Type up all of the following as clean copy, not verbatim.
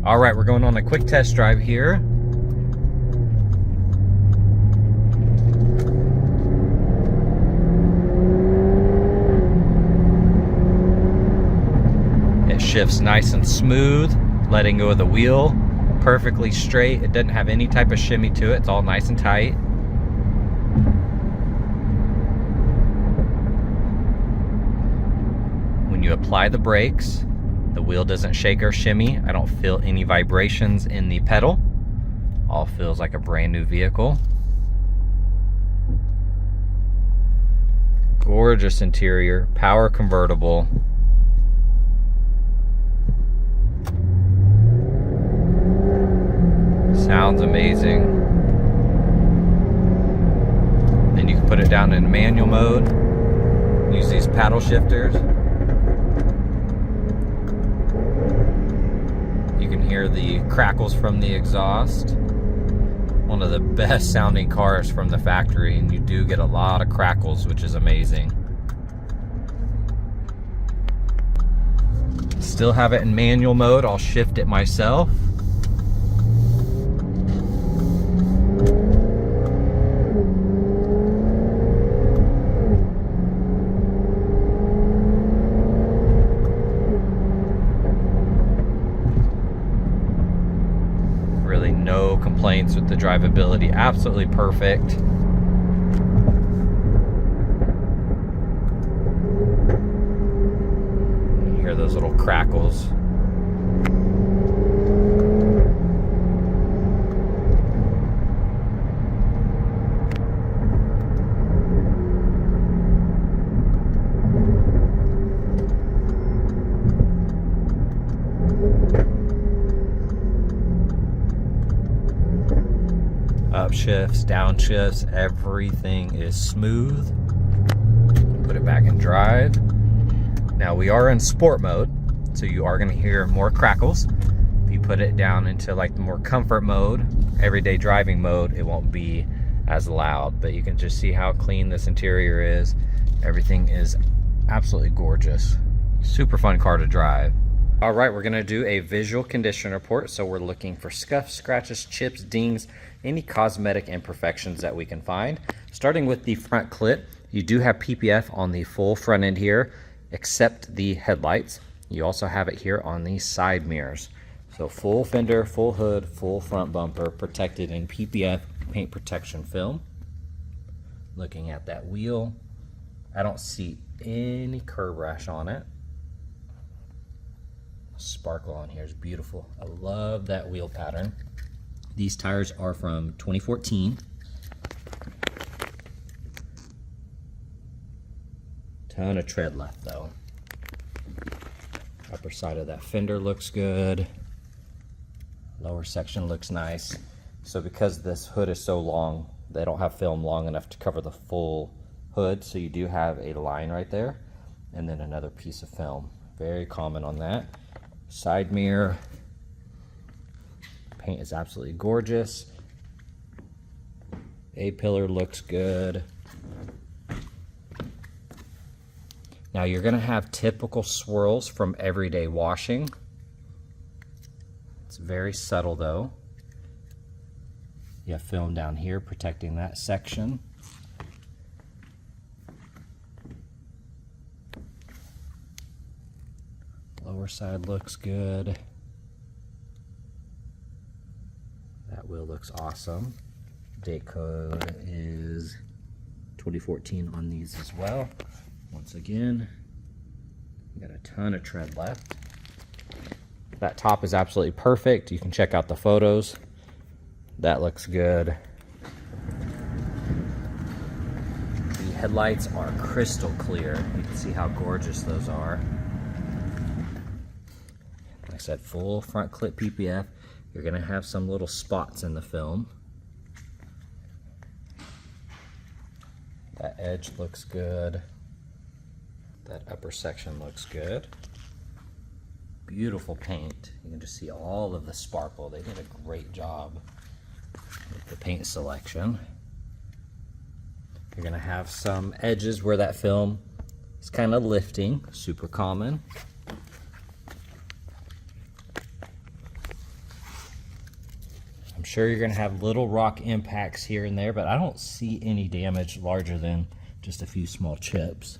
All right, we're going on a quick test drive here. It shifts nice and smooth, letting go of the wheel, perfectly straight. It doesn't have any type of shimmy to it. It's all nice and tight. When you apply the brakes, the wheel doesn't shake or shimmy. I don't feel any vibrations in the pedal. All feels like a brand new vehicle. Gorgeous interior, power convertible. Sounds amazing. Then you can put it down in manual mode. Use these paddle shifters. You can hear the crackles from the exhaust. One of the best sounding cars from the factory, and you do get a lot of crackles, which is amazing. Still have it in manual mode. I'll shift it myself. Really no complaints with the drivability, absolutely perfect. You hear those little crackles. Upshifts, downshifts, everything is smooth. Put it back in drive. Now we are in sport mode, so you are going to hear more crackles. If you put it down into like the more comfort mode, everyday driving mode, it won't be as loud, but you can just see how clean this interior is. Everything is absolutely gorgeous. Super fun car to drive. All right, we're gonna do a visual condition report. So we're looking for scuffs, scratches, chips, dings, any cosmetic imperfections that we can find. Starting with the front clip, you do have PPF on the full front end here, except the headlights. You also have it here on the side mirrors. So full fender, full hood, full front bumper, protected in PPF paint protection film. Looking at that wheel, I don't see any curb rash on it. Sparkle on here is beautiful. I love that wheel pattern. These tires are from 2014. Ton of tread left though. Upper side of that fender looks good. Lower section looks nice. So because this hood is so long, they don't have film long enough to cover the full hood, so you do have a line right there and then another piece of film. Very common on that. Side mirror, paint is absolutely gorgeous. A-pillar looks good. Now you're gonna have typical swirls from everyday washing. It's very subtle though. You have film down here protecting that section. Lower side looks good. That wheel looks awesome. Date code is 2014 on these as well. Once again, you got a ton of tread left. That top is absolutely perfect. You can check out the photos. That looks good. The headlights are crystal clear. You can see how gorgeous those are. Like I said, full front clip PPF. You're gonna have some little spots in the film. That edge looks good. That upper section looks good. Beautiful paint. You can just see all of the sparkle. They did a great job with the paint selection. You're gonna have some edges where that film is kind of lifting, super common. I'm sure you're gonna have little rock impacts here and there, but I don't see any damage larger than just a few small chips.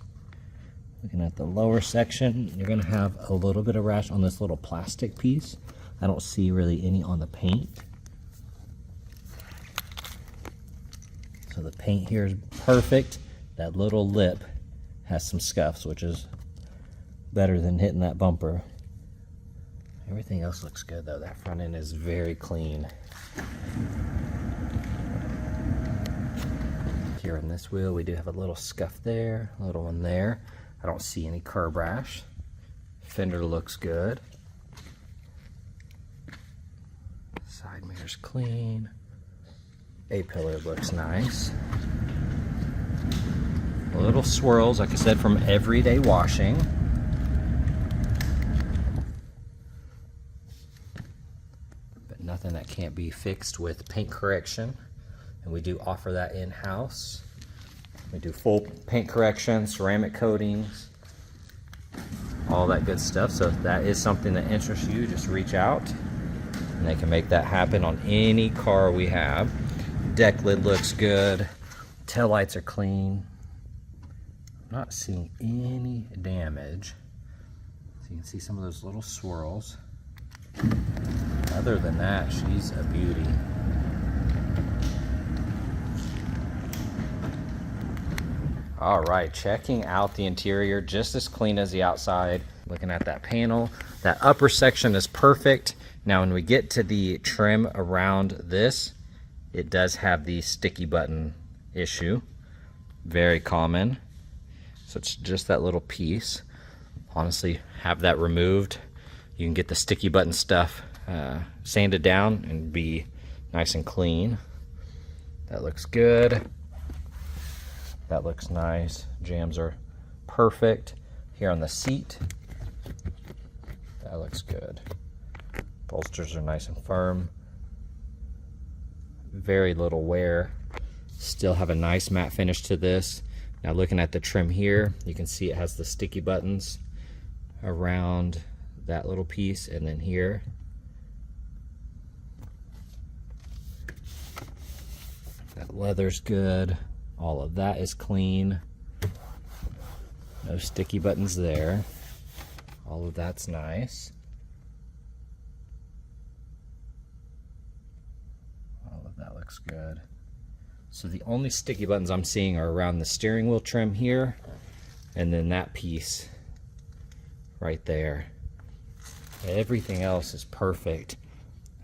Looking at the lower section, you're gonna have a little bit of rash on this little plastic piece. I don't see really any on the paint. So the paint here is perfect. That little lip has some scuffs, which is better than hitting that bumper. Everything else looks good though. That front end is very clean. Here on this wheel, we do have a little scuff there, a little one there. I don't see any curb rash. Fender looks good. Side mirror's clean. A-pillar looks nice. Little swirls, like I said, from everyday washing. But nothing that can't be fixed with paint correction. And we do offer that in-house. We do full paint correction, ceramic coatings, all that good stuff. So if that is something that interests you, just reach out and they can make that happen on any car we have. Deck lid looks good. Tail lights are clean. I'm not seeing any damage. So you can see some of those little swirls. Other than that, she's a beauty. All right, checking out the interior, just as clean as the outside. Looking at that panel, that upper section is perfect. Now when we get to the trim around this, it does have the sticky button issue. Very common. So it's just that little piece. Honestly, have that removed. You can get the sticky button stuff sanded down and be nice and clean. That looks good. That looks nice. Jams are perfect. Here on the seat, that looks good. Bolsters are nice and firm. Very little wear. Still have a nice matte finish to this. Now looking at the trim here, you can see it has the sticky buttons around that little piece, and then here. That leather's good. All of that is clean. No sticky buttons there. All of that's nice. All of that looks good. So the only sticky buttons I'm seeing are around the steering wheel trim here, and then that piece right there. Everything else is perfect.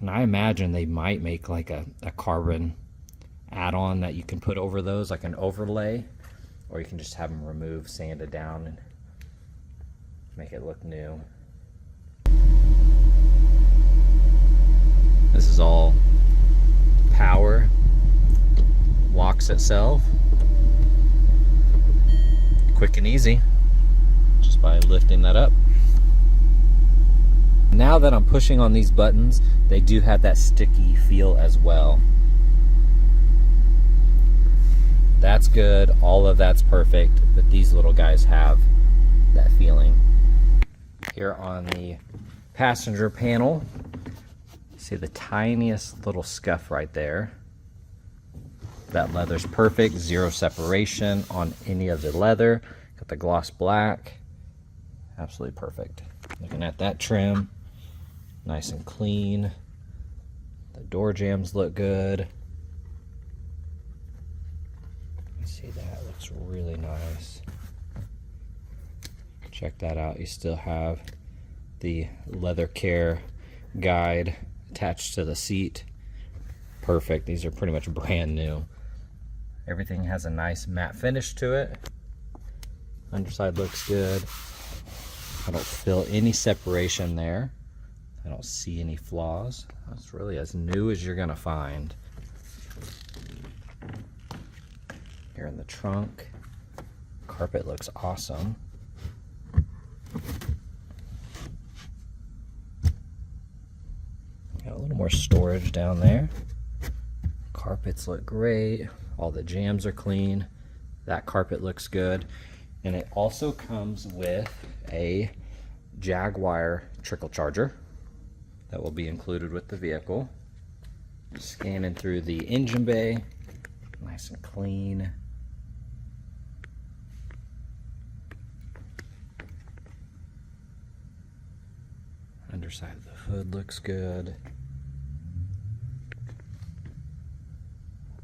And I imagine they might make like a carbon add-on that you can put over those, like an overlay, or you can just have them removed, sanded down, and make it look new. This is all power, locks itself, quick and easy, just by lifting that up. Now that I'm pushing on these buttons, they do have that sticky feel as well. That's good, all of that's perfect, but these little guys have that feeling. Here on the passenger panel, you see the tiniest little scuff right there. That leather's perfect, zero separation on any of the leather. Got the gloss black, absolutely perfect. Looking at that trim, nice and clean. The door jambs look good. See, that looks really nice. Check that out. You still have the leather care guide attached to the seat. Perfect. These are pretty much brand new. Everything has a nice matte finish to it. Underside looks good. I don't feel any separation there. I don't see any flaws. That's really as new as you're gonna find. Here in the trunk, carpet looks awesome. Got a little more storage down there. Carpets look great. All the jambs are clean. That carpet looks good. And it also comes with a Jaguar trickle charger that will be included with the vehicle. Scanning through the engine bay, nice and clean. Underside of the hood looks good.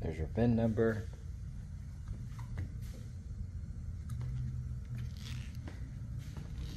There's your VIN number.